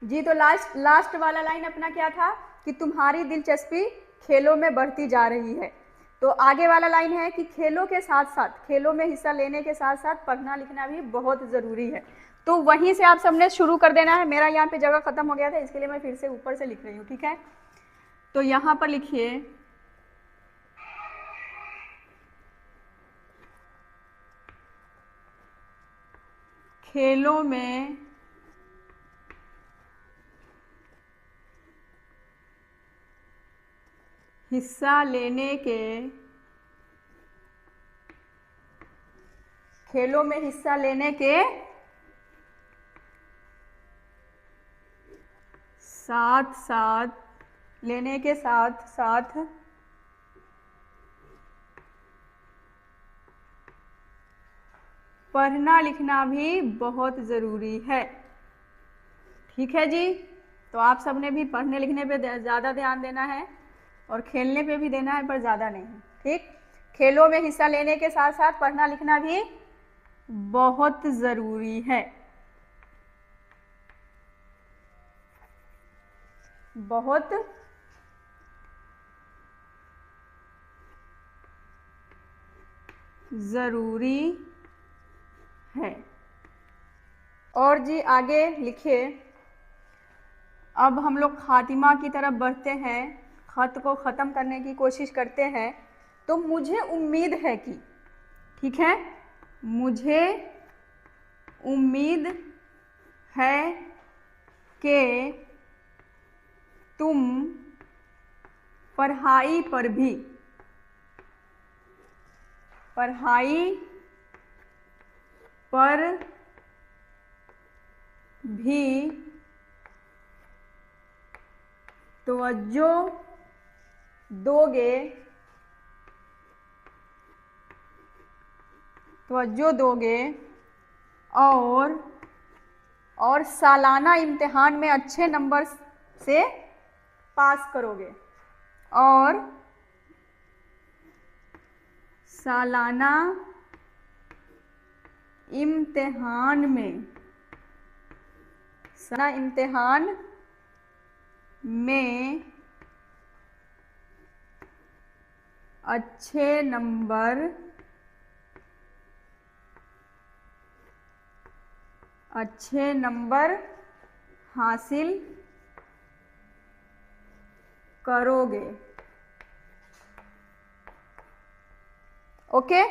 जी तो लास्ट वाला लाइन अपना क्या था कि तुम्हारी दिलचस्पी खेलों में बढ़ती जा रही है। तो आगे वाला लाइन है कि खेलों के साथ साथ, खेलों में हिस्सा लेने के साथ साथ पढ़ना लिखना भी बहुत ज़रूरी है। तो वहीं से आप सबने शुरू कर देना है। मेरा यहाँ पे जगह खत्म हो गया था, इसके लिए मैं फिर से ऊपर से लिख रही हूँ, ठीक है। तो यहाँ पर लिखिए, खेलों में हिस्सा लेने के, खेलों में हिस्सा लेने के साथ साथ, लेने के साथ साथ पढ़ना लिखना भी बहुत ज़रूरी है। ठीक है जी। तो आप सबने भी पढ़ने लिखने पे ज़्यादा ध्यान देना है और खेलने पे भी देना है, पर ज़्यादा नहीं। ठीक, खेलों में हिस्सा लेने के साथ साथ पढ़ना लिखना भी बहुत ज़रूरी है, बहुत ज़रूरी है। और जी आगे लिखिए, अब हम लोग खातिमा की तरफ बढ़ते हैं, खत को ख़त्म करने की कोशिश करते हैं। तो मुझे उम्मीद है कि, ठीक है, मुझे उम्मीद है कि तुम पढ़ाई पर भी तवज्जो दोगे और सालाना इम्तिहान में अच्छे नंबर से पास करोगे, और सालाना इम्तिहान में अच्छे नंबर हासिल करोगे। ओके।